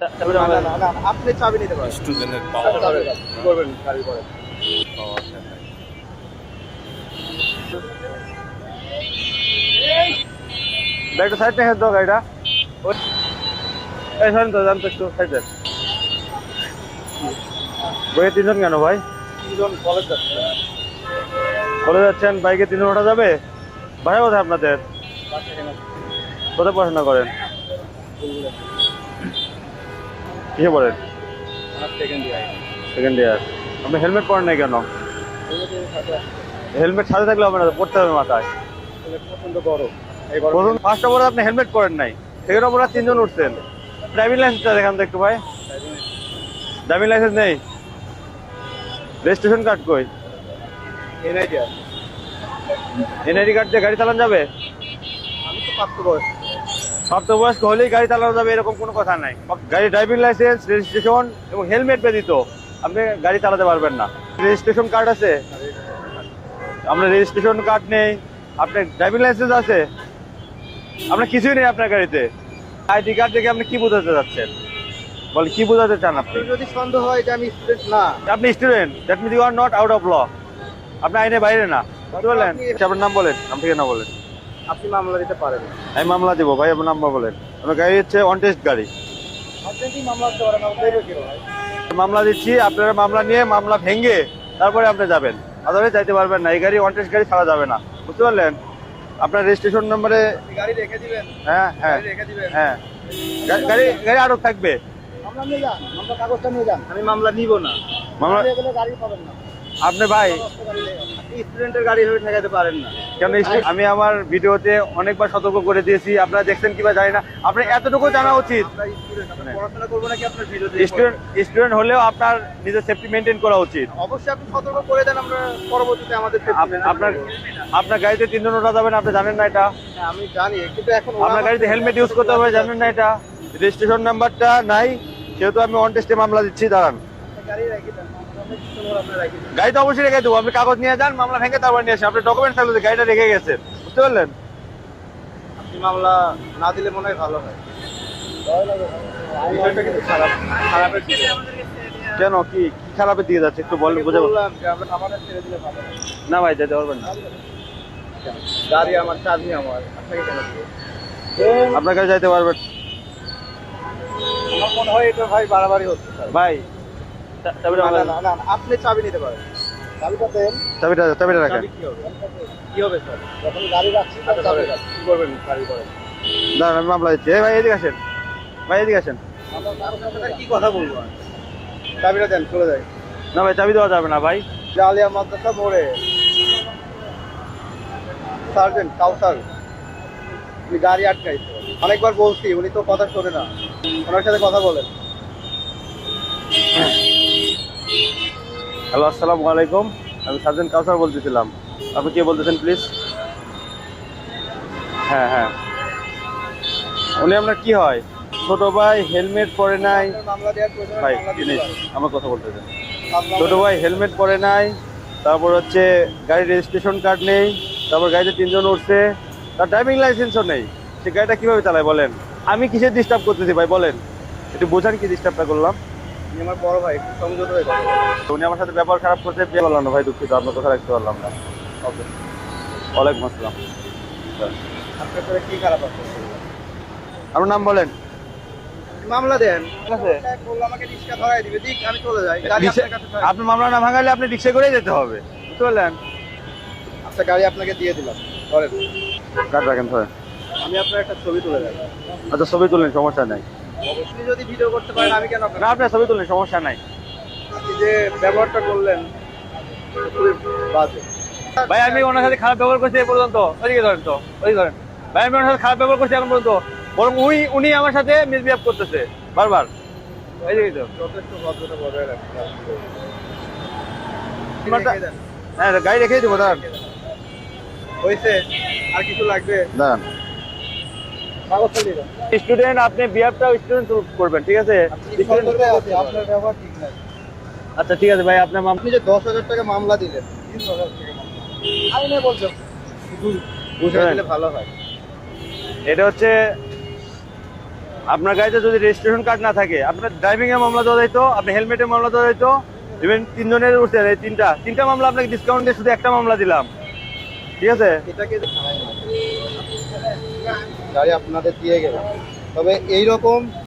আপনি চাবি নিতে পারেন। স্টুডেন্টের কি করবেন গাড়ি করেন? একটু সাইড দেখে দাও গাড়িটা। এই শোনেন তো জানতো একটু সাইড দেন। বইয়ে তিনজন কেন ভাই? তিনজন কলেজ যাচ্ছে। কলেজ যাচ্ছেন, বাইকে তিনজন ওঠা যাবে? ভাড়া কোথায় আপনাদের? কোথায় পড়াশোনা করেন? কিসে পড়েন? Second year. আপনি হেলমেট পরেন নাই কেন? হেলমেট সাথে থাকলে হবে না, পড়তে হবে মাথায়। প্রচন্ড গরম। প্রথম ফার্স্ট অফ আপনি হেলমেট পরেন নাই, সেখানে আপনারা তিনজন উঠছেন। ড্রাইভিং লাইসেন্সটা দেখান তো একটু ভাই। ড্রাইভিং লাইসেন্স নেই? রেজিস্ট্রেশন কার্ড কই? এনআইডি কার্ড দিয়ে গাড়ি চালানো যাবে? আমি তো প্রাপ্তবয়স্ক। প্রাপ্তবয়স্ক হলেই গাড়ি চালানো যাবে এরকম কোনো কথা নাই। গাড়ি ড্রাইভিং লাইসেন্স, রেজিস্ট্রেশন এবং হেলমেট ব্যতীত আপনি গাড়ি চালাতে পারবেন না। রেজিস্ট্রেশন কার্ড আছে? আপনার রেজিস্ট্রেশন কার্ড নেই, আপনার ড্রাইভিং লাইসেন্স আছে, আপনার কিছুই নেই আপনার গাড়িতে। আইডি কার্ড দেখে আপনি কি বোঝাতে যাচ্ছেন? বল কি বোঝাতে চান আপনি? যদি সন্দেহ হয় যে আমি স্টুডেন্ট না, আপনি student, that means you are not out of law. আপনি আইনের বাইরে না, বুঝতে পারলেন? আপনার নাম বলেন, নাম থেকে না বলেন। আপনি মামলা দিতে পারেন। আমি মামলা দিব ভাই, আপনার নাম্বার বলেন। আমার গাড়ি হচ্ছে অন টেস্ট গাড়ি। আপনি মামলা দিতে পারেন, আমি বেরো কি ভাই? মামলা দিচ্ছি, আপনারা মামলা নিয়ে মামলা ভেঙে তারপরে আপনি যাবেন, আদালতে যাইতে পারবেন না। এই গাড়ি অন টেস্ট গাড়ি ছাড়া যাবে না, বুঝতে পারলেন? আপনার রেজিস্ট্রেশন নম্বরে গাড়ি রেখে দিবেন। হ্যাঁ হ্যাঁ রেখে দিবেন। হ্যাঁ, গাড়ি গাড়ি আটক থাকবে। মামলা নিয়ে যান, মামলা কাগজটা নিয়ে যান। আমি মামলা নিব না। মামলা এগুলো গাড়ি পাবেন না। আপনি ভাই আপনি স্টুডেন্টের গাড়ি হয়ে ঠেকাতে পারেন না। কেন? আমি আমার ভিডিওতে অনেকবার সতর্ক করে দিয়েছি, আপনারা দেখছেন কিবা জানি না। আপনার এতটুকু জানা উচিত। আমরা স্টুডেন্ট, আমরা পড়াশোনা করবো নাকি আপনার ভিডিওতে? স্টুডেন্ট হলেও আপনার নিজের সেফটি মেনটেন করা উচিত। অবশ্যই আপনি সতর্ক করে দেন, আমরা পরবর্তীতে আমাদের আপনার গাড়িতে তিনজন ওঠা যাবে না, আপনি জানেন না এটা? হ্যাঁ, আমি জানি, কিন্তু এখন আপনার গাড়িতে হেলমেট ইউজ করতে হবে, জানেন না এটা? রেজিস্ট্রেশন নাম্বারটা নাই, সেহেতু আমি অন টেস্টে মামলা দিচ্ছি। দাঁড়ান, গাড়ি রেখে দেন, আপনার রেখে দেন। গাড়ি তো অবশ্যই রেখে দেবো। আপনি কাগজ নিয়ে যান, মামলা ভেঙে তারপর নিয়ে আসেন। আপনার ডকুমেন্ট থাকলে গাড়িটা রেখে গেছেন, বুঝতে পারলেন? আপনি মামলা না দিলে মনে হয় ভালো হয়। বিষয়টা কিন্তু খারাপের দিকে। কেন, কি কি খারাপের দিকে যাচ্ছে একটু বলেন, বুঝে বললাম যে আমরা আমাদের ছেড়ে দিলে ভালো হয়। না ভাই, যেতে পারবেন না। গাড়ি আমার, চাবি আমার, আপনাকে কেন দেবো? আপনার কাছে যাইতে পারবেন আমার মনে হয় এটা ভাই বাড়াবাড়ি হচ্ছে স্যার। ভাই? চাবিটা না, আমাকে- না, না, না, আপনি চাবি নিতে পারেন। চাবিটা দেন। চাবিটা রাখেন। চাবি কি হবে? কি হবে স্যার? যখন গাড়ি রাখছি তখন চাবি রাখছি। কি করবেন গাড়ি করেন? দাঁড়ান, আমি মামলা দিচ্ছি। এই ভাই এদিকে আসেন, ভাই এদিকে আসেন। আমরা কারোর সাথে কি কথা বলবো আর? চাবিটা দেন, চলে যায়। না ভাই, চাবি দেওয়া যাবে না ভাই। জালিয়া মাদ্রাসা মোড়ে সার্জেন্ট কাউসার উনি গাড়ি আটকাইছে। অনেকবার বলছি, উনি তো কথা শোনে না। ওনার সাথে কথা বলেন। হ্যালো, আসসালামু আলাইকুম। আমি সার্জেন্ট কাউসার বলতেছিলাম। আপনি কে বলতেছেন প্লিজ? হ্যাঁ হ্যাঁ, উনি আপনার কি হয়? ছোট ভাই হেলমেট পরে নাই। মামলা দেওয়ার প্রয়োজন ভাই মামলা দিতে জিনিস পারেন। আমার কথা বলতেছেন। মামলা ছোট ভাই হেলমেট পরে নাই, তারপর হচ্ছে গাড়ির রেজিস্ট্রেশন কার্ড নেই, তারপর গাড়িতে তিনজন উঠছে, তার ড্রাইভিং লাইসেন্সও নেই। সে গাড়িটা কিভাবে চালায় বলেন? আমি কিসের ডিস্টার্ব করতেছি ভাই বলেন? একটু বোঝান কি ডিস্টার্বটা করলাম। উনি আমার বড় ভাই, একটু সংযত হয়ে যাবে। উনি আমার সাথে ব্যবহার খারাপ করতে পারলাম না ভাই, দুঃখিত, আপনার কথা রাখতে পারলাম না। ওকে, ওয়ালাইকুম আসসালাম। আপনার সাথে কি খারাপ আছে? আপনার নাম বলেন। মামলা দেন। ঠিক আছে, বললো আমাকে রিক্সা ধরাই দিবে, দিক আমি চলে যাই। গাড়ি আপনার কাছে থাকে। আপনি মামলা না ভাঙালে আপনি রিক্সা করেই যেতে হবে, বুঝতে পারলেন? আচ্ছা, গাড়ি আপনাকে দিয়ে দিলাম, ধরেন। কার্ড রাখেন ধরেন। আমি আপনার একটা ছবি তুলে দেব। আচ্ছা, ছবি তুলেন, সমস্যা নাই। আপনি যদি ভিডিও করতে পারেন, আমি কেন না, আপনার ছবি তুলেন, সমস্যা নাই। আপনি যে ব্যবহারটা করলেন খুবই বাজে। ভাই আমি ওনার সাথে খারাপ ব্যবহার করছি এ পর্যন্ত। ওইদিকে ধরেন তো, ওই ধরেন। ভাই আমি ওনার সাথে খারাপ ব্যবহার করছি এখন পর্যন্ত, বরং উনি আমার সাথে মিসবিহেভ করতেছে বারবার। ওইদিকে তো যথেষ্ট ভদ্রতা বজায় রাখতে হ্যাঁ, গাড়ি রেখেই দেবো। দাঁড়ান হয়েছে, আর কিছু লাগবে? দাঁড়ান। কাগজটা দিয়ে দেন। স্টুডেন্ট, আপনি বিহেভটা স্টুডেন্ট করবেন, ঠিক আছে? আপনার ব্যবহার ঠিক নাই। আচ্ছা ঠিক আছে ভাই, আপনার আপনি যে 10,000 টাকা মামলা দিলেন, 30,000 টাকা মামলা, আমি না বলছো শুধু বুঝে দিলে ভালো হয়। এটা হচ্ছে আপনার গাড়িতে যদি রেজিস্ট্রেশন কার্ড না থাকে, আপনার ড্রাইভিং এর মামলা দেওয়া যাইতো, আপনি হেলমেটের মামলা দেওয়া যাইতো। ইভেন 3 জনের উঠছে, এই তিনটা মামলা আপনাকে ডিসকাউন্ট দিয়ে শুধু একটা মামলা দিলাম, ঠিক আছে? এটাকে গাড়ি আপনাদের দিয়ে গেলাম, তবে এইরকম